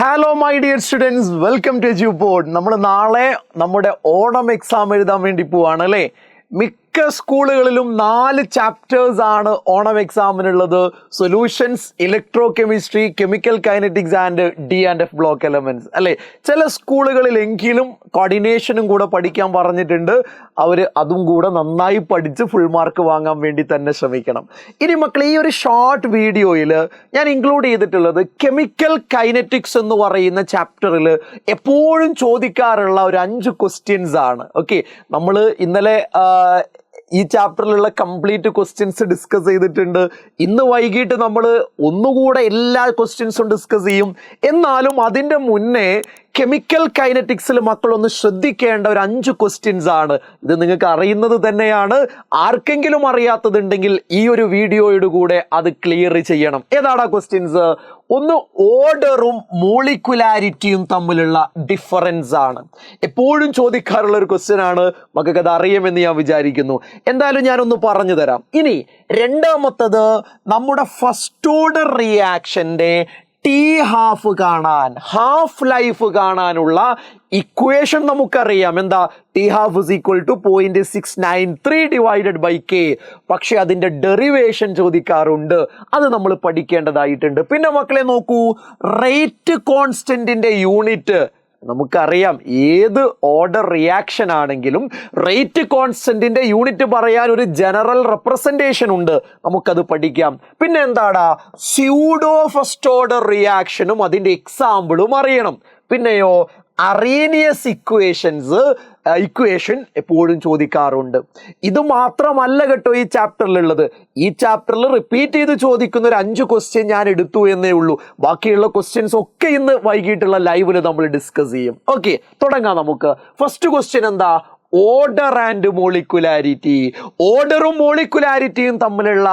Hello my dear students, welcome to Edupod. നമ്മൾ നാളെ നമ്മുടെ ഓണം എക്സാം എഴുതാൻ വേണ്ടി പോവാണ് അല്ലേ. മിക്ക സ്കൂളുകളിലും 4 ചാപ്റ്റേഴ്സ് ആണ് ഓണം എക്സാമിനുള്ളത്. Solutions, electrochemistry, chemical kinetics and D&F block elements അല്ലേ. ചില സ്കൂളുകളിലെങ്കിലും കോർഡിനേഷനും കൂടെ പഠിക്കാൻ പറഞ്ഞിട്ടുണ്ട്. അവർ അതും കൂടെ നന്നായി പഠിച്ച് ഫുൾ മാർക്ക് വാങ്ങാൻ വേണ്ടി തന്നെ ശ്രമിക്കണം. ഇനി മക്കളെ, ഈ ഒരു ഷോർട്ട് വീഡിയോയിൽ ഞാൻ ഇൻക്ലൂഡ് ചെയ്തിട്ടുള്ളത് കെമിക്കൽ കൈനറ്റിക്സ് എന്ന് പറയുന്ന ചാപ്റ്ററിൽ എപ്പോഴും ചോദിക്കാറുള്ള ഒരു 5 ക്വസ്റ്റ്യൻസ് ആണ്. ഓക്കെ, നമ്മൾ ഇന്നലെ ഈ ചാപ്റ്ററിലുള്ള കംപ്ലീറ്റ് ക്വസ്റ്റ്യൻസ് ഡിസ്കസ് ചെയ്തിട്ടുണ്ട്. ഇന്ന് വൈകിട്ട് നമ്മൾ ഒന്നുകൂടെ എല്ലാ ക്വസ്റ്റ്യൻസും ഡിസ്കസ് ചെയ്യും. എന്നാലും അതിൻ്റെ മുന്നേ കെമിക്കൽ കൈനറ്റിക്സിൽ മക്കളൊന്ന് ശ്രദ്ധിക്കേണ്ട ഒരു 5 ക്വസ്റ്റ്യൻസ് ആണ്. ഇത് നിങ്ങൾക്ക് അറിയുന്നത് തന്നെയാണ്. ആർക്കെങ്കിലും അറിയാത്തതുണ്ടെങ്കിൽ ഈ ഒരു വീഡിയോയുടെ കൂടെ അത് ക്ലിയർ ചെയ്യണം. ഏതാണ് ആ ക്വസ്റ്റ്യൻസ്? ഒന്ന്, ഓർഡറും മോളിക്കുലാരിറ്റിയും തമ്മിലുള്ള ഡിഫറൻസ് ആണ്. എപ്പോഴും ചോദിക്കാറുള്ള ഒരു ക്വസ്റ്റ്യൻ ആണ്. മക്കൾക്ക് അത് അറിയാമെന്ന് ഞാൻ വിചാരിക്കുന്നു. എന്തായാലും ഞാനൊന്ന് പറഞ്ഞു തരാം. ഇനി രണ്ടാമത്തത്, നമ്മുടെ ഫസ്റ്റ് ഓർഡർ റിയാക്ഷന്റെ T½ കാണാൻ, ഹാഫ് ലൈഫ് കാണാനുള്ള ഇക്വേഷൻ നമുക്കറിയാം. എന്താ? T½ is equal to 0.693 divided by K. പക്ഷെ അതിന്റെ ഡെറിവേഷൻ ചോദിക്കാറുണ്ട്. അത് നമ്മൾ പഠിക്കേണ്ടതായിട്ടുണ്ട്. പിന്നെ മക്കളെ നോക്കൂ, റേറ്റ് കോൺസ്റ്റന്റിന്റെ യൂണിറ്റ് നമുക്കറിയാം. ഏത് ഓർഡർ റിയാക്ഷൻ ആണെങ്കിലും റേറ്റ് കോൺസ്റ്റന്റിന്റെ യൂണിറ്റ് പറയാൻ ഒരു ജനറൽ റെപ്രസെന്റേഷൻ ഉണ്ട്. നമുക്കത് പഠിക്കാം. പിന്നെ എന്താടാ, സ്യൂഡോ ഫസ്റ്റ് ഓർഡർ റിയാക്ഷനും അതിന്റെ എക്സാമ്പിളും അറിയണം. പിന്നെയോ, അറീനിയസ് ഇക്വേഷൻ എപ്പോഴും ചോദിക്കാറുണ്ട്. ഇത് മാത്രമല്ല കേട്ടോ ഈ ചാപ്റ്ററിലുള്ളത്. ഈ ചാപ്റ്ററിൽ റിപ്പീറ്റ് ചെയ്ത് ചോദിക്കുന്ന ഒരു 5 ക്വസ്റ്റ്യൻ ഞാൻ എടുത്തു എന്നേ ഉള്ളൂ. ബാക്കിയുള്ള ക്വസ്റ്റ്യൻസ് ഒക്കെ ഇന്ന് വൈകിട്ടുള്ള ലൈവിൽ നമ്മൾ ഡിസ്കസ് ചെയ്യും. ഓക്കെ, തുടങ്ങാം നമുക്ക്. ഫസ്റ്റ് ക്വസ്റ്റ്യൻ എന്താ? Order and molecularity. ഓർഡറും മോളിക്കുലാരിറ്റിയും തമ്മിലുള്ള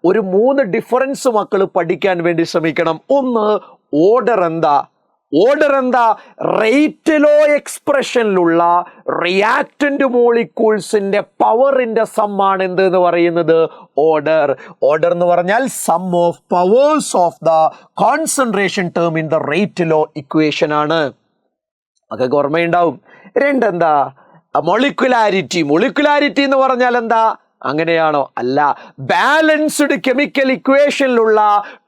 ഒരു 3 ഡിഫറൻസ് മക്കൾ പഠിക്കാൻ വേണ്ടി ശ്രമിക്കണം. ഒന്ന്, ഓർഡർ എന്താ? റേറ്റ് ലോ എക്സ്പ്രഷനിലുള്ള റിയാക്റ്റന്റ് മോളിക്യൂൾസിന്റെ പവറിന്റെ സമ്മാണ് എന്ത് എന്ന് പറയുന്നത്? ഓർഡർ എന്ന് പറഞ്ഞാൽ sum of powers of the concentration term in the rate law equation ആണ്. അതൊക്കെ ഓർമ്മയുണ്ടാവും. രണ്ടെന്താ? മൊളിക്കുലാരിറ്റി എന്ന് പറഞ്ഞാൽ എന്താ? അങ്ങനെയാണോ? അല്ല. ബാലൻസ്ഡ് കെമിക്കൽ ഇക്വേഷനിലുള്ള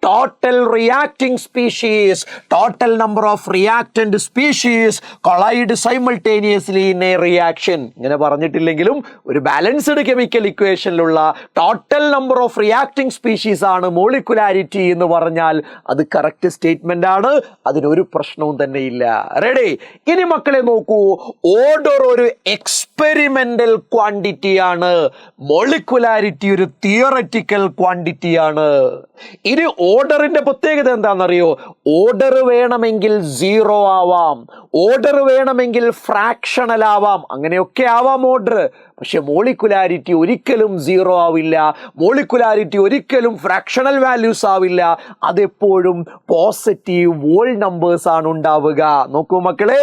total reacting species, total number of reactant species collide simultaneously in a reaction. ഇങ്ങനെ പറഞ്ഞിട്ടില്ലെങ്കിലും ഒരു ബാലൻസ്ഡ് കെമിക്കൽ ഇക്വേഷനിലുള്ള total number of reacting species ആണ് മോളിക്കുലാരിറ്റി എന്ന് പറഞ്ഞാൽ അത് കറക്റ്റ് സ്റ്റേറ്റ്മെന്റ് ആണ്. അതിനൊരു പ്രശ്നവും തന്നെ ഇല്ല. റെഡി? ഇനി മക്കളെ നോക്കൂ, ഓർഡർ ഒരു എക്സ്പെരിമെന്റൽ ക്വാണ്ടിറ്റി ആണ്. മോളിക്കുലാരിറ്റി ഒരു തിയററ്റിക്കൽ ക്വാണ്ടിറ്റി ആണ്. ഇനി ഓർഡറിന്റെ പ്രത്യേകത എന്താണെന്നറിയോ? ഓർഡർ വേണമെങ്കിൽ 0 ആവാം, ഓർഡർ വേണമെങ്കിൽ ഫ്രാക്ഷണൽ ആവാം, അങ്ങനെയൊക്കെ ആവാം ഓർഡർ. പക്ഷെ മോളിക്കുലാരിറ്റി ഒരിക്കലും 0 ആവില്ല. മോളിക്കുലാരിറ്റി ഒരിക്കലും ഫ്രാക്ഷണൽ വാല്യൂസ് ആവില്ല. അതെപ്പോഴും പോസിറ്റീവ് വോൾ നമ്പേഴ്സ് ആണ് ഉണ്ടാവുക. നോക്കൂ മക്കളെ,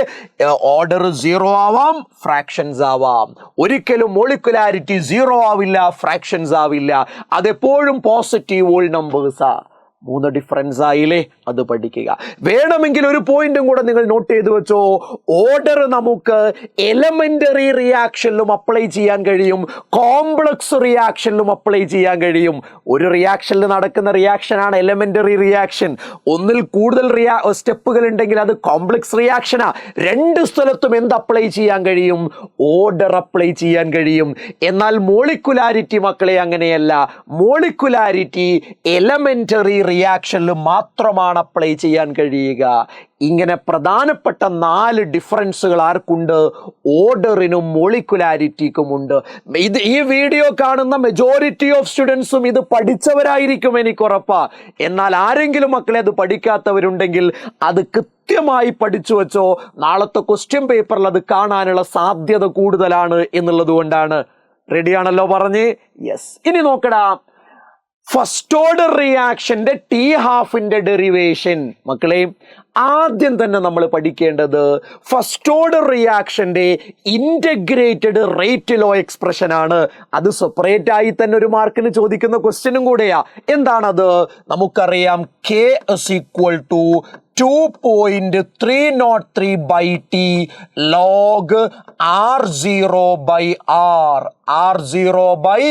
ഓർഡർ 0 ആവാം, ഫ്രാക്ഷൻസ് ആവാം. ഒരിക്കലും മോളിക്കുലാരിറ്റി 0 ആവില്ല, ഫ്രാക്ഷൻസ് ആവില്ല. അതെപ്പോഴും പോസിറ്റീവ് വോൾ നമ്പേഴ്സാ. 3 ഡിഫറൻസ് ആയില്ലേ? അത് പഠിക്കുക. വേണമെങ്കിൽ ഒരു പോയിന്റും കൂടെ നിങ്ങൾ നോട്ട് ചെയ്ത് വെച്ചോ. ഓർഡർ നമുക്ക് എലമെന്ററി റിയാക്ഷനിലും അപ്ലൈ ചെയ്യാൻ കഴിയും, കോംപ്ലക്സ് റിയാക്ഷനിലും അപ്ലൈ ചെയ്യാൻ കഴിയും. ഒരു റിയാക്ഷനിൽ നടക്കുന്ന റിയാക്ഷനാണ് എലമെന്ററി റിയാക്ഷൻ. ഒന്നിൽ കൂടുതൽ സ്റ്റെപ്പുകൾ ഉണ്ടെങ്കിൽ അത് കോംപ്ലക്സ് റിയാക്ഷനാ. 2 സ്ഥലത്തും എന്ത് അപ്ലൈ ചെയ്യാൻ കഴിയും? ഓർഡർ അപ്ലൈ ചെയ്യാൻ കഴിയും. എന്നാൽ മോളിക്കുലാരിറ്റി മക്കളെ അങ്ങനെയല്ല. മോളിക്കുലാരിറ്റി എലമെന്ററി റിയാക്ഷനിൽ മാത്രമാണ് അപ്ലൈ ചെയ്യാൻ കഴിയുക. ഇങ്ങനെ പ്രധാനപ്പെട്ട 4 ഡിഫറൻസുകൾ ആർക്കുണ്ട്? ഓർഡറിനും മോളിക്കുലാരിറ്റിക്കും ഉണ്ട്. ഈ വീഡിയോ കാണുന്ന മെജോറിറ്റി ഓഫ് സ്റ്റുഡൻസും ഇത് പഠിച്ചവരായിരിക്കും, എനിക്ക് ഉറപ്പാ. എന്നാൽ ആരെങ്കിലും മക്കളെ അത് പഠിക്കാത്തവരുണ്ടെങ്കിൽ അത് കൃത്യമായി പഠിച്ചു വെച്ചോ. നാളത്തെ ക്വസ്റ്റ്യൻ പേപ്പറിൽ അത് കാണാനുള്ള സാധ്യത കൂടുതലാണ് എന്നുള്ളത് കൊണ്ടാണ്. റെഡിയാണല്ലോ പറഞ്ഞ്? യെസ്. ഇനി നോക്കടാ, ഫസ്റ്റ് ഓർഡർ റിയാക്ഷന്റെ T½ ഡെറിവേഷൻ. മക്കളെ, ആദ്യം തന്നെ നമ്മൾ പഠിക്കേണ്ടത് ഫസ്റ്റ് ഓർഡർ റിയാക്ഷന്റെ ഇന്റഗ്രേറ്റഡ് റേറ്റ് ലോ എക്സ്പ്രഷൻ ആണ്. അത് സെപ്പറേറ്റ് ആയി തന്നെ ഒരു മാർക്കിന് ചോദിക്കുന്ന ക്വസ്റ്റ്യനും കൂടെയാ. എന്താണത്? നമുക്കറിയാം K = 2.303 by T log R0 by R. R0 by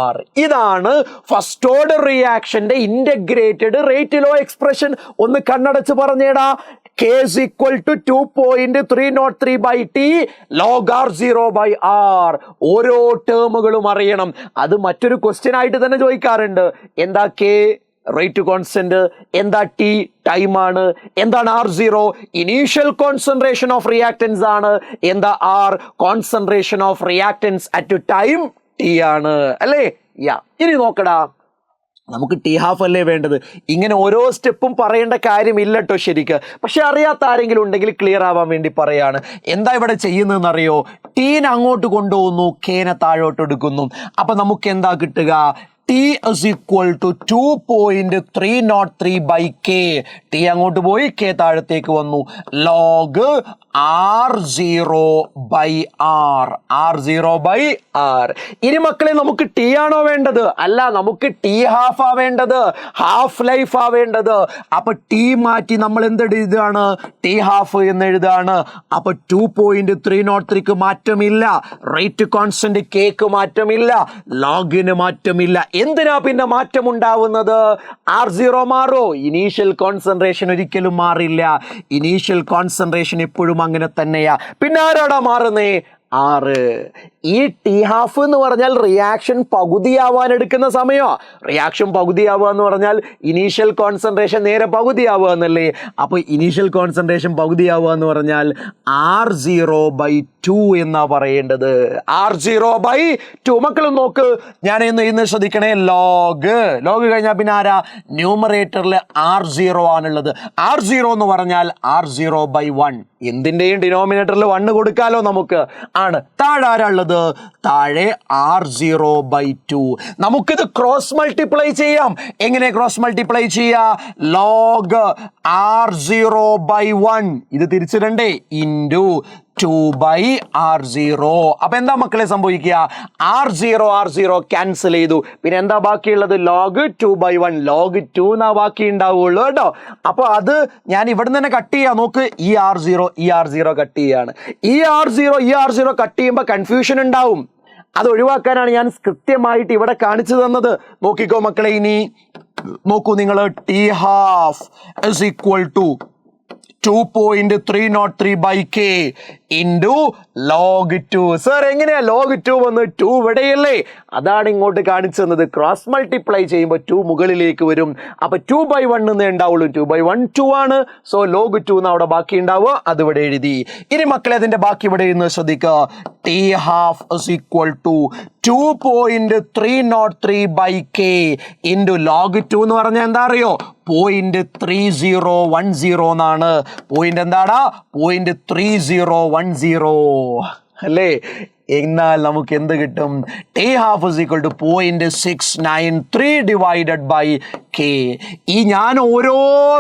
R. ഇതാണ് ഫസ്റ്റ് ഓർഡർ റിയാക്ഷന്റെ ഇന്റഗ്രേറ്റഡ് റേറ്റ് ലോ എക്സ്പ്രഷൻ. ഒന്ന് കണ്ണടച്ച് പറഞ്ഞേടാ. K is equal to 2.303 by T log R0 by R. ഓരോ ടേമുകളും അറിയണം. അത് മറ്റൊരു ക്വസ്റ്റ്യൻ ആയിട്ട് തന്നെ ചോദിക്കാറുണ്ട്. എന്താ K? Rate constant. എന്താ T? ടൈം ആണ്. എന്താണ് R0? Initial concentration of reactants ആണ്. എന്താ R? Concentration of reactants at time T ആണ്. അല്ലേ? ഇനി നോക്കടാ, നമുക്ക് ടി ഹാഫ് അല്ലേ വേണ്ടത്. ഇങ്ങനെ ഓരോ സ്റ്റെപ്പും പറയേണ്ട കാര്യമില്ല കേട്ടോ ശരിക്ക്. പക്ഷെ അറിയാത്ത ആരെങ്കിലും ഉണ്ടെങ്കിൽ ക്ലിയർ ആവാൻ വേണ്ടി പറയാണ്. എന്താ ഇവിടെ ചെയ്യുന്നതെന്ന് അറിയോ? ടീനെ അങ്ങോട്ട് കൊണ്ടുപോകുന്നു, കേനെ താഴോട്ട് എടുക്കുന്നു. അപ്പൊ നമുക്ക് എന്താ കിട്ടുക? T is equal to 2.303 by K. T അങ്ങോട്ട് പോയി, K താഴത്തേക്ക് വന്നു. Log R0 by R. R0 by R. ഇനി മക്കളെ നമുക്ക് T ആണോ വേണ്ടത്? അല്ല, നമുക്ക് T ഹാഫ് ആ വേണ്ടത്, ഹാഫ് ലൈഫ് ആ വേണ്ടത്. അപ്പൊ T മാറ്റി നമ്മൾ എന്തെഴുതാണ്? T ഹാഫ് എന്ന് എഴുതാണ്. അപ്പൊ 2.303ക്ക് മാറ്റമില്ല, റേറ്റ് കോൺസ്റ്റന്റ് Kക്ക് മാറ്റമില്ല, ലോഗിന് മാറ്റമില്ല. എന്തിനാ പിന്നെ മാറ്റം ഉണ്ടാവുന്നത്? R0 മാറോ? ഇനീഷ്യൽ കോൺസെൻട്രേഷൻ ഒരിക്കലും മാറില്ല. ഇനീഷ്യൽ കോൺസെൻട്രേഷൻ എപ്പോഴും അങ്ങനെ തന്നെയാ. പിന്നെ ആരാടാ മാറുന്നേ? R. ഈ ടി ഹാഫ് എന്ന് പറഞ്ഞാൽ റിയാക്ഷൻ പകുതിയാവാൻ എടുക്കുന്ന സമയമോ? റിയാക്ഷൻ പകുതിയാവുക എന്ന് പറഞ്ഞാൽ ഇനീഷ്യൽ കോൺസെൻട്രേഷൻ നേരെ പകുതിയാവുക എന്നല്ലേ? അപ്പൊ ഇനീഷ്യൽ കോൺസെൻട്രേഷൻ പകുതിയാവുക എന്ന് പറഞ്ഞാൽ R0/2 എന്നാ പറയേണ്ടത്. R0/2. മക്കളും നോക്ക്, ഞാൻ ഇന്ന് ശ്രദ്ധിക്കണേ. ലോഗ് കഴിഞ്ഞാൽ പിന്നെ ആരാ? ന്യൂമറേറ്ററിൽ R0 ആണുള്ളത്. R0 എന്ന് പറഞ്ഞാൽ R0/1. എന്തിന്റെയും ഡിനോമിനേറ്ററിൽ 1 കൊടുക്കാലോ നമുക്ക്. ആണ്. താഴെ ആരാളുള്ളത്? താഴെ R0/2. നമുക്കിത് ക്രോസ് മൾട്ടിപ്ലൈ ചെയ്യാം. എങ്ങനെ ക്രോസ് മൾട്ടിപ്ലൈ ചെയ്യാ? ലോഗ് R0/1 ഇത് തിരിച്ചിടണ്ടേ? Into 2/R0. അപ്പൊ എന്താ മക്കളെ സംഭവിക്കുക? R0 ക്യാൻസൽ ചെയ്തു. പിന്നെ എന്താ ബാക്കിയുള്ളത്? ലോഗ് 2/1. ലോഗ് 2 എന്നാ ബാക്കി ഉണ്ടാവുള്ളൂ കേട്ടോ. അപ്പൊ അത് ഞാൻ ഇവിടെ തന്നെ കട്ട് ചെയ്യാം. നോക്ക്, ഈ R0 കട്ട് ചെയ്യാണ്. ഈ R0 കട്ട് ചെയ്യുമ്പോൾ കൺഫ്യൂഷൻ ഉണ്ടാവും. അത് ഒഴിവാക്കാനാണ് ഞാൻ കൃത്യമായിട്ട് ഇവിടെ കാണിച്ചു തന്നത്. നോക്കിക്കോ മക്കളെ, ഇനി നോക്കൂ നിങ്ങൾ. T half is equal to 2.303 by K into log 2. Sir എങ്ങനെയാ log 2 വന്ന്? 2 ഇവിടെയല്ലേ? അതാണ് ഇങ്ങോട്ട് കാണിച്ചു തന്നത്. ക്രോസ് മൾട്ടിപ്ലൈ ചെയ്യുമ്പോൾ 2 മുകളിലേക്ക് വരും. അപ്പൊ 2/1 എന്നേ ഉണ്ടാവുള്ളൂ. 2/1 2 ആണ്. സോ log 2 എന്ന് അവിടെ ബാക്കി ഉണ്ടാവുക. അത് ഇവിടെ എഴുതി. ഇനി മക്കളെ അതിന്റെ ബാക്കി ഇവിടെ ഇരുന്ന് ശ്രദ്ധിക്കുക. T half is equal to 2.303 by K into log 2 എന്ന് പറഞ്ഞാൽ എന്താ അറിയോ? 0.3010 എന്നാണ്. പോയിന്റ് എന്താടാ? 0.3010 അല്ലേ? എന്നാൽ നമുക്ക് എന്ത് കിട്ടും? T half is equal to 0.693 divided by K. ഈ ഞാൻ ഓരോ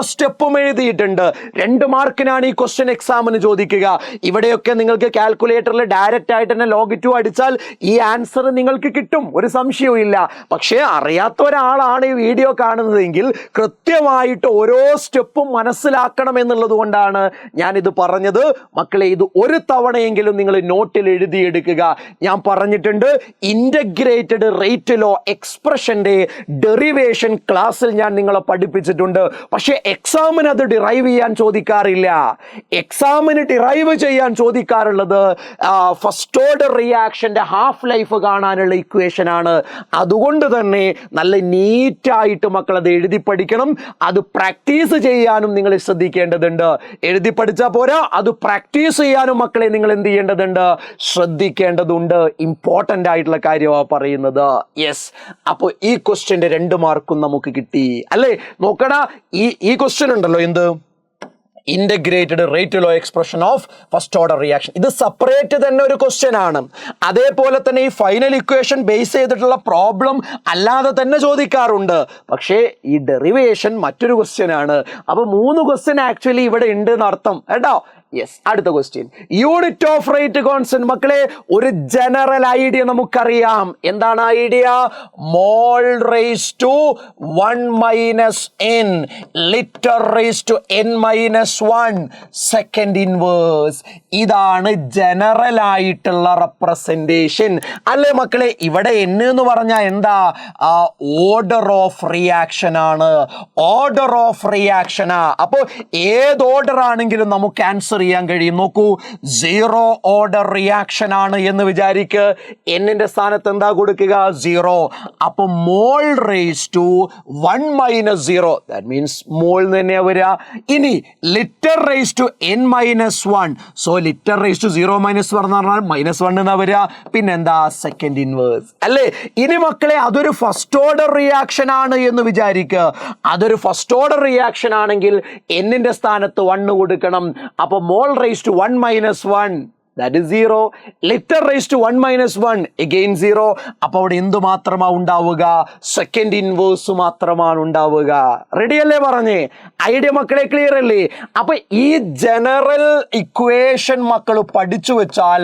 സ്റ്റെപ്പും എഴുതിയിട്ടുണ്ട്. 2 മാർക്കിനാണ് ഈ ക്വസ്റ്റ്യൻ എക്സാമിന് ചോദിക്കുക. ഇവിടെയൊക്കെ നിങ്ങൾക്ക് കാൽക്കുലേറ്ററിൽ ഡയറക്റ്റ് ആയിട്ട് തന്നെ log 2 അടിച്ചാൽ ഈ ആൻസർ നിങ്ങൾക്ക് കിട്ടും, ഒരു സംശയവും ഇല്ല. പക്ഷേ അറിയാത്ത ഒരാളാണ് ഈ വീഡിയോ കാണുന്നതെങ്കിൽ കൃത്യമായിട്ട് ഓരോ സ്റ്റെപ്പും മനസ്സിലാക്കണം എന്നുള്ളത് കൊണ്ടാണ് ഞാനിത് പറഞ്ഞത്. മക്കളെ, ഇത് ഒരു തവണയെങ്കിലും നിങ്ങൾ നോട്ടിൽ എഴുതിയെടുക്കുക. ഞാൻ പറഞ്ഞിട്ടുണ്ട്, ഇന്റഗ്രേറ്റഡ് റേറ്റ് ലോ എക്സ്പ്രഷന്റെ ഡെറിവേഷൻ ക്ലാസ്സിൽ ഞാൻ നിങ്ങളെ പഠിപ്പിച്ചിട്ടുണ്ട്. പക്ഷെ എക്സാമിന് അത് ഡിറൈവ് ചെയ്യാൻ ചോദിക്കാറില്ല. എക്സാമിന് ഡിറൈവ് ചെയ്യാൻ ചോദിക്കാറുള്ളത് ഫസ്റ്റ് ഓർഡർ റിയാക്ഷന്റെ ഹാഫ് ലൈഫ് കാണാനുള്ള ഇക്വേഷൻ ആണ്. അതുകൊണ്ട് തന്നെ നല്ല നീറ്റായിട്ട് മക്കൾ അത് എഴുതി പഠിക്കണം. അത് പ്രാക്ടീസ് ചെയ്യാനും നിങ്ങൾ ശ്രദ്ധിക്കേണ്ടതുണ്ട്. എഴുതി പഠിച്ചാൽ പോരാ, അത് പ്രാക്ടീസ് ചെയ്യാനും മക്കളെ നിങ്ങൾ എന്ത് ചെയ്യേണ്ടതുണ്ട്? ശ്രദ്ധിക്കേണ്ടതുണ്ട്. ഇമ്പോർട്ടന്റ് ആയിട്ടുള്ള കാര്യമാണ് പറയുന്നത്. യെസ്. അപ്പോൾ ഈ ക്വസ്റ്റ്യന്റെ 2 മാർക്കും നമുക്ക് കിട്ടി അല്ലേ? നോക്കടാ, ഈ ക്വസ്റ്റ്യൻ ഉണ്ടല്ലോ, എന്ത്? Integrated rate law expression of first order reaction. ഇത് സെപ്പറേറ്റ് തന്നെ ഒരു ക്വസ്റ്റ്യൻ ആണ്. അതേപോലെ തന്നെ ഈ ഫൈനൽ ഇക്വേഷൻ ബേസ് ചെയ്തിട്ടുള്ള പ്രോബ്ലം അല്ലാതെ തന്നെ ചോദിക്കാറുണ്ട്. പക്ഷേ ഈ ഡെറിവേഷൻ മറ്റൊരു ക്വസ്റ്റ്യൻ ആണ്. അപ്പൊ 3 ക്വസ്റ്റ്യൻ ആക്ച്വലി ഇവിടെ ഉണ്ട് എന്നർത്ഥം കേട്ടോ. യെസ്, അടുത്ത question. Unit of rate constant. മക്കളെ, ഒരു ജനറൽ ഐഡിയ നമുക്കറിയാം. എന്താണ് idea? Mole raise to 1 minus n, litre raise to n minus 1, second inverse. ഇതാണ് ജനറൽ ആയിട്ടുള്ള റെപ്രസെന്റേഷൻ അല്ലേ മക്കളെ? ഇവിടെ n എന്ന് പറഞ്ഞാൽ എന്താ? ഓർഡർ ഓഫ് റിയാക്ഷൻ ആണ്. ഓർഡർ ഓഫ് റിയാക്ഷനാ. അപ്പോൾ ഏത് ഓർഡർ ആണെങ്കിലും നമുക്ക് ആൻസർ ചെയ്യാൻ കഴിയും. നോക്കൂ, 0 ഓർഡർ റിയാക്ഷൻ ആണ് എന്ന് വിചാരിക്ക്. എന്നിന്റെ സ്ഥാനത്ത് എന്താ കൊടുക്കുക? 0. അപ്പൊ mole raise to 1 minus 0, that means mole തന്നെയാ വരിക. ഇനി litre raise to n minus 1, so litre raise to 0 minus പറഞ്ഞാൽ -1 എന്നാ വരിക. പിന്നെന്താ? സെക്കൻഡ് ഇൻവേഴ്സ് അല്ലേ? ഇനി മക്കളെ, അതൊരു ഫസ്റ്റ് ഓർഡർ റിയാക്ഷൻ ആണ് എന്ന് വിചാരിക്കുക. അതൊരു ഫസ്റ്റ് ഓർഡർ റിയാക്ഷൻ ആണെങ്കിൽ എന്നിന്റെ സ്ഥാനത്ത് 1 കൊടുക്കണം. അപ്പൊ mole raise to 1 minus 1, that is 0. Litre raise to 1 minus 1, again 0. അപ്പൊ അവിടെ എന്തു മാത്രമാ ഉണ്ടാവുക? സെക്കൻഡ് ഇൻവേഴ്സ് മാത്രമാണ് ഉണ്ടാവുക. റെഡി അല്ലേ? പറഞ്ഞേ ഐഡിയ മക്കളെ ക്ലിയർ അല്ലേ? അപ്പൊ ഈ ജനറൽ ഇക്വേഷൻ മക്കൾ പഠിച്ചു വെച്ചാൽ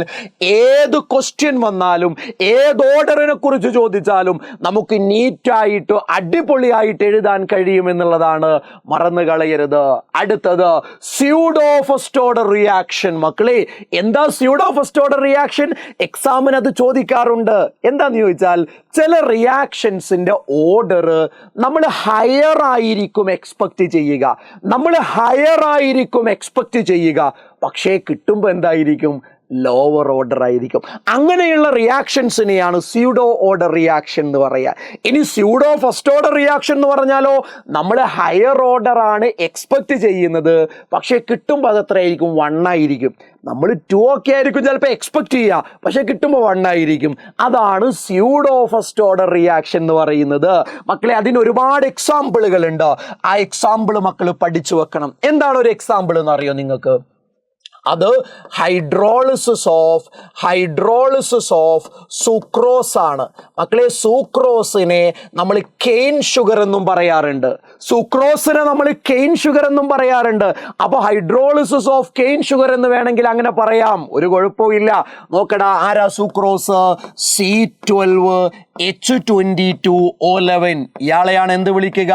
ഏത് ക്വസ്റ്റ്യൻ വന്നാലും ഏത് ഓർഡറിനെ കുറിച്ച് ചോദിച്ചാലും നമുക്ക് നീറ്റായിട്ട് അടിപൊളിയായിട്ട് എഴുതാൻ കഴിയുമെന്നുള്ളതാണ്, മറന്നു കളയരുത്. അടുത്തത് സ്യൂഡോ ഫസ്റ്റ് ഓർഡർ റിയാക്ഷൻ. മക്കളെ, എന്താ സ്യൂഡോ ഫസ്റ്റ് ഓർഡർ റിയാക്ഷൻ? എക്സാമിന് അത് ചോദിക്കാറുണ്ട്. എന്താന്ന് ചോദിച്ചാൽ, ചില റിയാക്ഷൻസിന്റെ ഓർഡർ നമ്മൾ ഹയർ ആയിരിക്കും എക്സ്പെക്ട് ചെയ്യുക, പക്ഷേ കിട്ടുമ്പോൾ എന്തായിരിക്കും? ലോവർ ഓർഡർ ആയിരിക്കും. അങ്ങനെയുള്ള റിയാക്ഷൻസിനെയാണ് സ്യൂഡോ ഓർഡർ റിയാക്ഷൻ എന്ന് പറയുക. ഇനി സ്യൂഡോ ഫസ്റ്റ് ഓർഡർ റിയാക്ഷൻ എന്ന് പറഞ്ഞാലോ, നമ്മൾ ഹയർ ഓർഡർ ആണ് എക്സ്പെക്ട് ചെയ്യുന്നത്, പക്ഷേ കിട്ടുമ്പോൾ അത് എത്രയായിരിക്കും? 1 ആയിരിക്കും. നമ്മൾ 2 ഒക്കെ ആയിരിക്കും ചിലപ്പോൾ എക്സ്പെക്ട് ചെയ്യുക, പക്ഷെ കിട്ടുമ്പോൾ 1 ആയിരിക്കും. അതാണ് സ്യൂഡോ ഫസ്റ്റ് ഓർഡർ റിയാക്ഷൻ എന്ന് പറയുന്നത്. മക്കളെ, അതിന് ഒരുപാട് എക്സാമ്പിളുകൾ ഉണ്ട്. ആ എക്സാമ്പിൾ മക്കൾ പഠിച്ചു വെക്കണം. എന്താണ് ഒരു എക്സാമ്പിൾ എന്ന് അറിയോ നിങ്ങൾക്ക്? അത് ഹൈഡ്രോളിസിസ് ഓഫ് സുക്രോസ് ആണ്. മക്കളെ, സൂക്രോസിനെ നമ്മൾ കെയിൻ ഷുഗർ എന്നും പറയാറുണ്ട്. അപ്പൊ ഹൈഡ്രോളിസിസ് ഓഫ് കെയിൻ ഷുഗർ എന്ന് വേണമെങ്കിൽ അങ്ങനെ പറയാം, ഒരു കുഴപ്പമില്ല. നോക്കടാ, ആരാ സൂക്രോസ്? C12H22O11. ഇയാളെയാണ് എന്ത് വിളിക്കുക?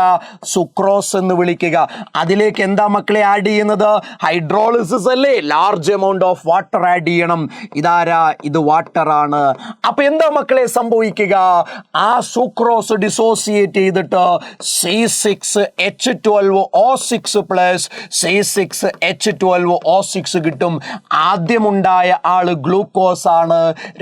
സുക്രോസ് എന്ന് വിളിക്കുക. അതിലേക്ക് എന്താ മക്കളെ ആഡ് ചെയ്യുന്നത്? ഹൈഡ്രോളിസിസ് അല്ലേ? Large amount of water add ചെയ്യണം. ഇതാരാ? ഇത് വാട്ടർ ആണ്. അപ്പൊ എന്താ മക്കളെ സംഭവിക്കുക? ആ സൂക്രോസ് ഡിസോസിയേറ്റ് ചെയ്തിട്ട് C6H12O6 പ്ലസ് C6H12O6 കിട്ടും. ആദ്യമുണ്ടായ ആള് ഗ്ലൂക്കോസ് ആണ്,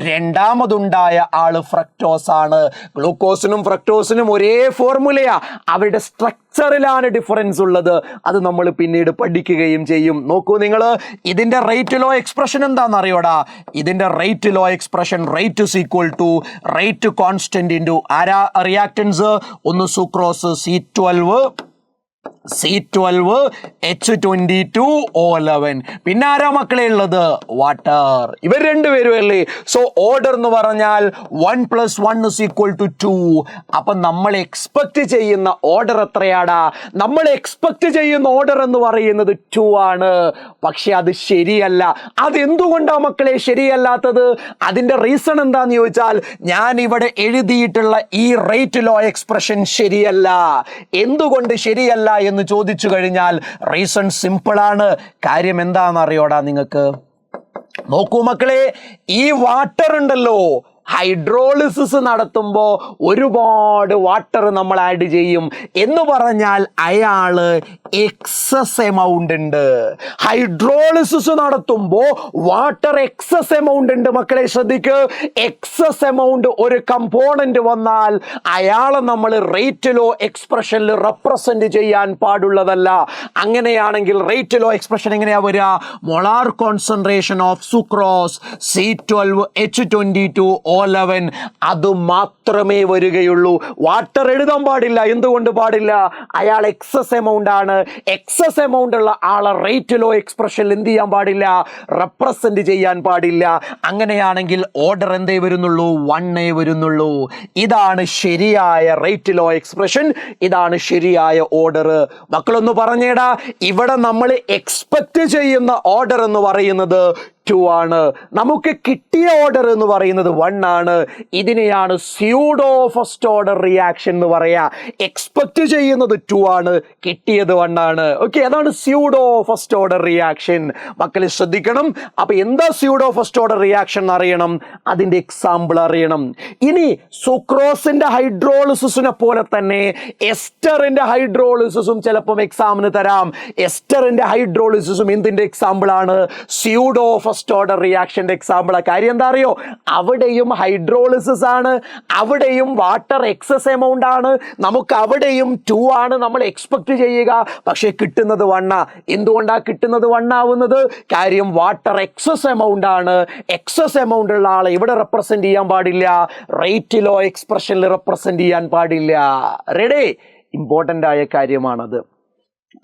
രണ്ടാമതുണ്ടായ ആള് ഫ്രക്ടോസ് ആണ്. ഗ്ലൂക്കോസിനും ഫ്രക്ടോസിനും ഒരേ ഫോർമുലയാ, അവരുടെ സ്ട്രക്ചറിലാണ് ഡിഫറൻസ് ഉള്ളത്. അത് നമ്മൾ പിന്നീട് പഠിക്കുകയും ചെയ്യും. നോക്കൂ നിങ്ങൾ, ഇതിന്റെ റേറ്റ് ലോ എക്സ്പ്രഷൻ എന്താണെന്ന് അറിയോടാ? ഇതിന്റെ rate law expression, rate is equal to rate constant into ആരാ? റിയാക്ടൻസ്. ഒന്ന് സുക്രോസ് C12H22O11. പിന്നെ ആരാ മക്കളെ ഉള്ളത്? വാട്ടർ. ഇവർ രണ്ടുപേരും അല്ലേ? സോ ഓർഡർ എന്ന് പറഞ്ഞാൽ 1 + 1 = 2. അപ്പൊ നമ്മൾ എക്സ്പെക്ട് ചെയ്യുന്ന ഓർഡർ എത്രയാടാ? നമ്മൾ എക്സ്പെക്ട് ചെയ്യുന്ന ഓർഡർ എന്ന് പറയുന്നത് 2 ആണ്. പക്ഷെ അത് ശരിയല്ല. അതെന്തുകൊണ്ടാ മക്കളെ ശരിയല്ലാത്തത്? അതിന്റെ റീസൺ എന്താന്ന് ചോദിച്ചാൽ, ഞാൻ ഇവിടെ എഴുതിയിട്ടുള്ള ഈ റേറ്റ് ലോ എക്സ്പ്രഷൻ ശരിയല്ല. എന്തുകൊണ്ട് ശരിയല്ല എന്ന് ചോദിച്ചു കഴിഞ്ഞാൽ റീസൺ സിമ്പിൾ ആണ്. കാര്യം എന്താണെന്ന് അറിയോടാ നിങ്ങൾക്ക്? നോക്കൂ മക്കളെ, ഈ വാട്ടർ ഉണ്ടല്ലോ, ഹൈഡ്രോളിസിസ് നടത്തുമ്പോൾ ഒരുപാട് വാട്ടർ നമ്മൾ ആഡ് ചെയ്യും. എന്ന് പറഞ്ഞാൽ അയാള് എക്സസ് എമൗണ്ട് ഉണ്ട്. ഹൈഡ്രോളിസിസ് നടത്തുമ്പോൾ വാട്ടർ എക്സസ് എമൗണ്ട് ഉണ്ട്. മക്കളെ ശ്രദ്ധിക്ക്, എക്സസ് എമൗണ്ട് ഒരു കമ്പോണന്റ് വന്നാൽ അയാളെ നമ്മൾ റേറ്റ് ലോ എക്സ്പ്രഷനിൽ റെപ്രസെന്റ് ചെയ്യാൻ പാടുള്ളതല്ല. അങ്ങനെയാണെങ്കിൽ റേറ്റ് ലോ എക്സ്പ്രഷൻ എങ്ങനെയാ വരിക? Molar concentration of sucrose C12H22O O11 അത് മാത്രമേ വരികയുള്ളൂ. വാട്ടർ എഴുതാൻ പാടില്ല. എന്തുകൊണ്ട് പാടില്ല? അയാൾ എക്സസ് എമൗണ്ട് ആണ്. എക്സസ് എമൗണ്ട് ഉള്ള ആളെ റേറ്റ് ലോ എക്സ്പ്രഷനിൽ എന്ത് ചെയ്യാൻ പാടില്ല? റെപ്രസെന്റ് ചെയ്യാൻ പാടില്ല. അങ്ങനെയാണെങ്കിൽ ഓർഡർ എന്തേ വരുന്നുള്ളൂ? 1 വരുന്നുള്ളൂ. ഇതാണ് ശരിയായ റേറ്റ് ലോ എക്സ്പ്രഷൻ. ഇതാണ് ശരിയായ ഓർഡർ. മക്കളൊന്ന് പറഞ്ഞേടാ, ഇവിടെ നമ്മൾ എക്സ്പെക്ട് ചെയ്യുന്ന ഓർഡർ എന്ന് പറയുന്നത് 2 ആണ്. നമുക്ക് കിട്ടിയ ഓർഡർ എന്ന് പറയുന്നത് 1 ആണ്. ഇതിനെയാണ് സ്യൂഡോ ഫസ്റ്റ് ഓർഡർ റിയാക്ഷൻ എന്ന് പറയാ. എക്സ്പെക്ട് ചെയ്യുന്നത് 2 ആണ്, കിട്ടിയത് 1 ആണ്. ഓക്കെ, അതാണ് സ്യൂഡോ ഫസ്റ്റ് ഓർഡർ റിയാക്ഷൻ. മക്കളെ ശ്രദ്ധിക്കണം. അപ്പൊ എന്താ സ്യൂഡോ ഫസ്റ്റ് ഓർഡർ റിയാക്ഷൻ അറിയണം, അതിന്റെ എക്സാമ്പിൾ അറിയണം. ഇനി സുക്രോസിന്റെ ഹൈഡ്രോളിസിസിനെ പോലെ തന്നെ എസ്റ്ററിന്റെ ഹൈഡ്രോളിസിസും ചിലപ്പം എക്സാമിന് തരാം. എസ്റ്ററിന്റെ ഹൈഡ്രോളിസിസും എന്തിന്റെ എക്സാമ്പിൾ ആണ്? സ്യൂഡോ ഫസ്റ്റ് ഓർഡർ റിയാക്ഷന്റെ എക്സാമ്പിൾ. കാര്യം എന്താ അറിയോ? അവിടെയും ഹൈഡ്രോളിസിസ് ആണ്, അവിടെയും വാട്ടർ എക്സസ് എമൗണ്ട് ആണ്, നമുക്ക് അവിടെയും 2 ആണ് നമ്മൾ എക്സ്പെക്ട് ചെയ്യുക. പക്ഷെ കിട്ടുന്നത് 1. എന്തുകൊണ്ടാ കിട്ടുന്നത് 1 ആവുന്നത്? കാര്യം വാട്ടർ എക്സസ് എമൗണ്ട് ആണ്. എക്സസ് എമൗണ്ട് ഉള്ള ആളെ ഇവിടെ റെപ്രസെന്റ് ചെയ്യാൻ പാടില്ല, റേറ്റ് ലോ എക്സ്പ്രഷനിൽ റെപ്രസെന്റ് ചെയ്യാൻ പാടില്ല. റെഡി? ഇമ്പോർട്ടന്റ് ആയ കാര്യമാണത്.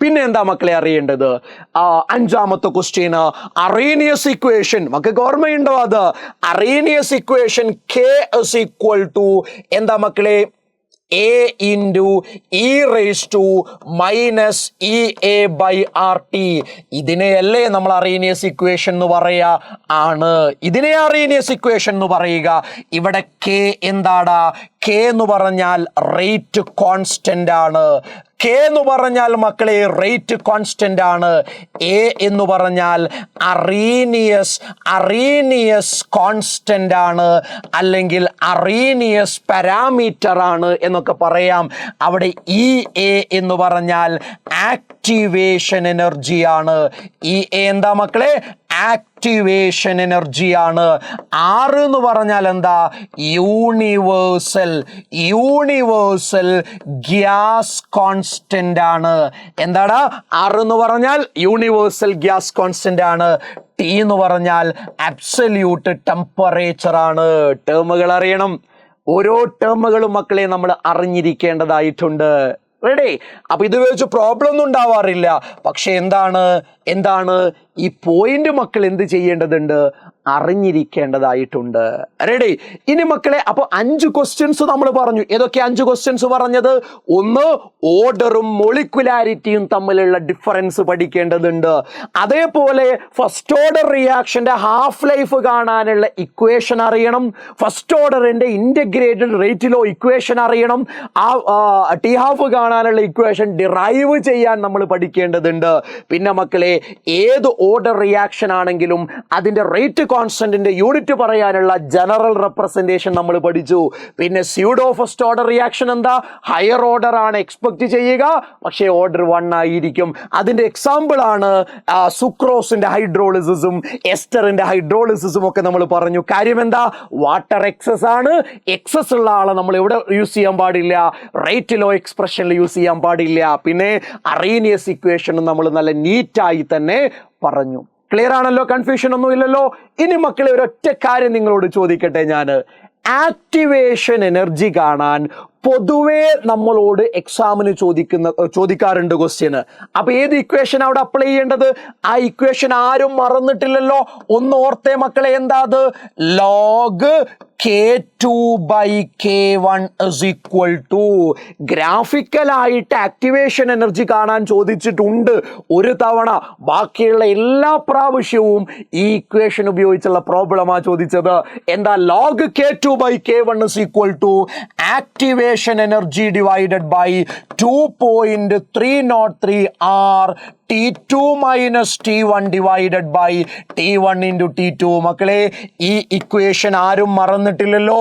പിന്നെ എന്താ മക്കളെ അറിയേണ്ടത്? 5ാമത്തെ ക്വസ്റ്റ്യൻ, അറേനിയസ് ഇക്വേഷൻ. മക്കൾക്ക് ഓർമ്മയുണ്ടോ? അത് Arrhenius equation K is equal to എന്താ മക്കളെ? A into e raised to minus EA by RT. ഇതിനെയല്ലേ നമ്മൾ അറേനിയസ് ഇക്വേഷൻ എന്ന് പറയാ? ആണ്. ഇതിനെ അറേനിയസ് ഇക്വേഷൻ എന്ന് പറയുക. ഇവിടെ K എന്താടാ? K എന്ന് പറഞ്ഞാൽ റേറ്റ് കോൺസ്റ്റന്റ് ആണ്. K എന്ന് പറഞ്ഞാൽ മക്കളെ റേറ്റ് കോൺസ്റ്റന്റ് ആണ്. A എന്ന് പറഞ്ഞാൽ അറേനിയസ് കോൺസ്റ്റന്റ് ആണ്, അല്ലെങ്കിൽ അറേനിയസ് പാരാമീറ്റർ ആണ് എന്നൊക്കെ പറയാം. അവിടെ EA എന്ന് പറഞ്ഞാൽ ആക്ടിവേഷൻ എനർജി ആണ്. EA എന്താ മക്കളെ? ആക്ടിവേഷൻ എനർജി ആണ്. R എന്ന് പറഞ്ഞാൽ എന്താ? യൂണിവേഴ്സൽ ഗ്യാസ് കോൺസ്റ്റന്റ് ആണ്. എന്താടാ? R എന്ന് പറഞ്ഞാൽ യൂണിവേഴ്സൽ ഗ്യാസ് കോൺസ്റ്റന്റ് ആണ്. T എന്ന് പറഞ്ഞാൽ അബ്സല്യൂട്ട് ടെമ്പറേച്ചർ ആണ്. ടേമുകൾ അറിയണം. ഓരോ ടേമുകളും മക്കളെ നമ്മൾ അറിഞ്ഞിരിക്കേണ്ടതായിട്ടുണ്ട്. റെഡി? അപ്പൊ ഇത് വെച്ച് പ്രോബ്ലം ഒന്നും ഉണ്ടാവാറില്ല. പക്ഷെ എന്താണ് ഈ പോയിന്റ് മക്കൾ എന്ത് ചെയ്യേണ്ടതുണ്ട്? അറിഞ്ഞിരിക്കേണ്ടതായിട്ടുണ്ട്. റെഡി? ഇനി മക്കളെ അപ്പൊ 5 ക്വസ്റ്റ്യൻസ് നമ്മൾ പറഞ്ഞു. ഏതൊക്കെ 5 ക്വസ്റ്റ്യൻസ് പറഞ്ഞത്? ഒന്ന്, ഓർഡറും മോളിക്കുലാരിറ്റിയും തമ്മിലുള്ള ഡിഫറൻസ് പഠിക്കേണ്ടതുണ്ട്. അതേപോലെ ഫസ്റ്റ് ഓർഡർ റിയാക്ഷന്റെ ഹാഫ് ലൈഫ് കാണാനുള്ള ഇക്വേഷൻ അറിയണം. ഫസ്റ്റ് ഓർഡറിന്റെ ഇന്റഗ്രേറ്റഡ് റേറ്റ് ലോ ഇക്വേഷൻ അറിയണം. ടി ഹാഫ് കാണാനുള്ള ഇക്വേഷൻ ഡിറൈവ് ചെയ്യാൻ നമ്മൾ പഠിക്കേണ്ടതുണ്ട്. പിന്നെ മക്കളെ ഏത് ഓർഡർ റിയാക്ഷൻ ആണെങ്കിലും അതിന്റെ റേറ്റ് കോൺസ്റ്റന്റിന്റെ യൂണിറ്റ് പറയാനുള്ള ജനറൽ റെപ്രസെന്റേഷൻ നമ്മൾ പഠിച്ചു. പിന്നെ സ്യൂഡോ ഫസ്റ്റ് ഓർഡർ റിയാക്ഷൻ എന്താ? ഹയർ ഓർഡർ ആണ് എക്സ്പെക്ട് ചെയ്യുക, പക്ഷേ ഓർഡർ 1 ആയിരിക്കും. അതിന്റെ എക്സാമ്പിൾ ആണ് സുക്രോസിന്റെ ഹൈഡ്രോളിസിസും എസ്റ്ററിന്റെ ഹൈഡ്രോളിസിസും ഒക്കെ നമ്മൾ പറഞ്ഞു. കാര്യം എന്താ? വാട്ടർ എക്സസ് ആണ്. എക്സസ് ഉള്ള ആളെ നമ്മൾ എവിടെ യൂസ് ചെയ്യാൻ പാടില്ല? റേറ്റ് ലോ എക്സ്പ്രഷനിൽ യൂസ് ചെയ്യാൻ പാടില്ല. പിന്നെ അറേനിയസ് ഇക്വേഷൻ നമ്മൾ നല്ല നീറ്റായി തന്നെ പറഞ്ഞു. ക്ലിയർ ആണല്ലോ? കൺഫ്യൂഷൻ ഒന്നും ഇല്ലല്ലോ? ഇനി മക്കളെ ഒരൊറ്റ കാര്യം നിങ്ങളോട് ചോദിക്കട്ടെ. ഞാൻ ആക്ടിവേഷൻ എനർജി കാണാൻ പൊതുവേ നമ്മളോട് എക്സാമിന് ചോദിക്കാറുണ്ട് ക്വസ്റ്റ്യന്. അപ്പൊ ഏത് ഇക്വേഷൻ അവിടെ അപ്ലൈ ചെയ്യേണ്ടത്? ആ ഇക്വേഷൻ ആരും മറന്നിട്ടില്ലല്ലോ. ഒന്ന് ഓർത്തേ മക്കളെ. എന്താ അത്? Log K2 by K1 is equal to. ഗ്രാഫിക്കലായിട്ട് ആക്ടിവേഷൻ എനർജി കാണാൻ ചോദിച്ചിട്ടുണ്ട് ഒരു തവണ. ബാക്കിയുള്ള എല്ലാ പ്രാവശ്യവും ഈ ഇക്വേഷൻ ഉപയോഗിച്ചുള്ള പ്രോബ്ലമാ ചോദിച്ചത്. എന്താ? Log K2 by K1 is equal to activation energy divided by 2.303 R T2 minus T1 divided by T1 into T2. മക്കളെ ഈ ഇക്വേഷൻ ആരും മറന്നിട്ടില്ലല്ലോ.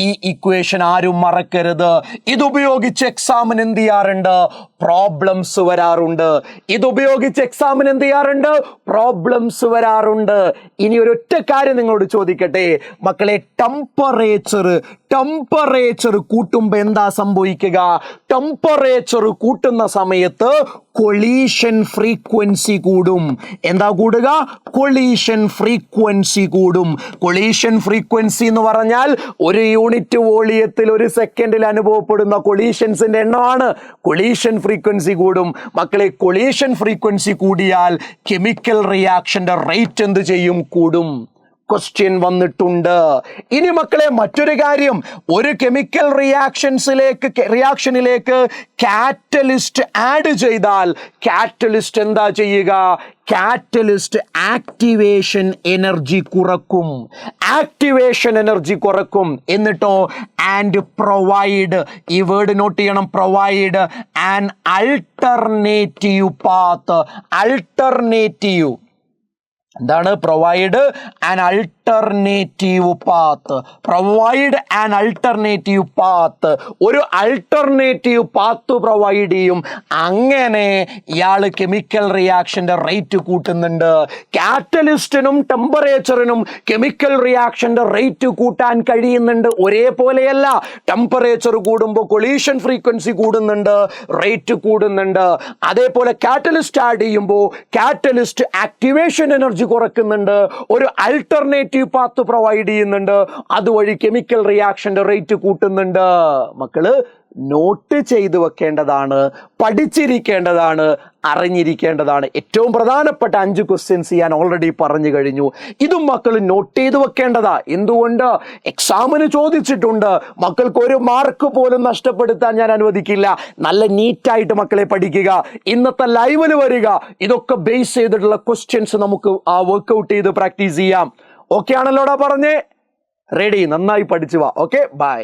ഈ ഇക്വേഷൻ ആരും മറക്കരുത്. ഇതുപയോഗിച്ച് എക്സാമിന് എന്ത് ചെയ്യാറുണ്ട്? പ്രോബ്ലംസ് വരാറുണ്ട്. ഇതുപയോഗിച്ച് എക്സാമിന് എന്ത് ചെയ്യാറുണ്ട്? പ്രോബ്ലംസ് വരാറുണ്ട്. ഇനി ഒരൊറ്റ കാര്യം നിങ്ങളോട് ചോദിക്കട്ടെ മക്കളെ. ടെമ്പറേച്ചർ കൂട്ടുമ്പോ എന്താ സംഭവിക്കുക? ടെമ്പറേച്ചർ കൂട്ടുന്ന സമയത്ത് കൊളീഷൻ ഫ്രീ ഫ്രീക്വൻസി കൂടും. എന്താ കൂടുക? കൊളീഷൻ ഫ്രീക്വൻസി കൂടും. കൊളീഷൻ ഫ്രീക്വൻസി എന്ന് പറഞ്ഞാൽ ഒരു യൂണിറ്റ് വോളിയത്തിൽ ഒരു സെക്കൻഡിൽ അനുഭവപ്പെടുന്ന കൊളീഷൻസിന്റെ എണ്ണമാണ്. കൊളീഷൻ ഫ്രീക്വൻസി കൂടും. മക്കളെ, കൊളീഷൻ ഫ്രീക്വൻസി കൂടിയാൽ കെമിക്കൽ റിയാക്ഷന്റെ റേറ്റ് എന്ത് ചെയ്യും? കൂടും. ക്വസ്റ്റ്യൻ വന്നിട്ടുണ്ട്. ഇനി മക്കളെ മറ്റൊരു കാര്യം, ഒരു കെമിക്കൽ റിയാക്ഷനിലേക്ക് കാറ്റലിസ്റ്റ് ആഡ് ചെയ്താൽ കാറ്റലിസ്റ്റ് എന്താ ചെയ്യുക? കാറ്റലിസ്റ്റ് ആക്ടിവേഷൻ എനർജി കുറക്കും. ആക്ടിവേഷൻ എനർജി കുറക്കും. എന്നിട്ടോ ആൻഡ് പ്രൊവൈഡ്, ഈ വേർഡ് നോട്ട് ചെയ്യണം, provide an alternative path. Alternative എന്താണ്? Provide an alternative path. Provide an alternative path. ഒരു അൾട്ടർനേറ്റീവ് പാത്ത് പ്രൊവൈഡ് ചെയ്യും. അങ്ങനെ ഇയാൾ കെമിക്കൽ റിയാക്ഷന്റെ റേറ്റ് കൂട്ടുന്നുണ്ട്. കാറ്റലിസ്റ്റിനും ടെമ്പറേച്ചറിനും കെമിക്കൽ റിയാക്ഷന്റെ റേറ്റ് കൂട്ടാൻ കഴിയുന്നുണ്ട്. ഒരേപോലെയല്ല. ടെമ്പറേച്ചർ കൂടുമ്പോൾ കൊളീഷൻ ഫ്രീക്വൻസി കൂടുന്നുണ്ട്, റേറ്റ് കൂടുന്നുണ്ട്. അതേപോലെ കാറ്റലിസ്റ്റ് ആഡ് ചെയ്യുമ്പോൾ കാറ്റലിസ്റ്റ് ആക്ടിവേഷൻ എനർജി കുറയ്ക്കുന്നുണ്ട്, ഒരു അൾട്ടർനേറ്റീവ് പാത്ത് പ്രൊവൈഡ് ചെയ്യുന്നുണ്ട്, അതുവഴി കെമിക്കൽ റിയാക്ഷന്റെ റേറ്റ് കൂട്ടുന്നുണ്ട്. മക്കള് നോട്ട് ചെയ്തു വെക്കേണ്ടതാണ്, പഠിച്ചിരിക്കേണ്ടതാണ്, അറിഞ്ഞിരിക്കേണ്ടതാണ്. ഏറ്റവും പ്രധാനപ്പെട്ട 5 ക്വസ്റ്റ്യൻസ് ഞാൻ ഓൾറെഡി പറഞ്ഞു കഴിഞ്ഞു. ഇതും മക്കൾ നോട്ട് ചെയ്തു വെക്കേണ്ടതാ. എന്തുകൊണ്ട്? എക്സാമിന് ചോദിച്ചിട്ടുണ്ട്. മക്കൾക്ക് ഒരു മാർക്ക് പോലും നഷ്ടപ്പെടുത്താൻ ഞാൻ അനുവദിക്കില്ല. നല്ല നീറ്റായിട്ട് മക്കളെ പഠിക്കുക. ഇന്നത്തെ ലൈവിൽ വരിക. ഇതൊക്കെ ബേസ് ചെയ്തിട്ടുള്ള ക്വസ്റ്റ്യൻസ് നമുക്ക് വർക്ക്ഔട്ട് ചെയ്ത് പ്രാക്ടീസ് ചെയ്യാം. ഓക്കെ ആണല്ലോടാ പറഞ്ഞേ? റെഡി? നന്നായി പഠിച്ചു വാ. Okay, by.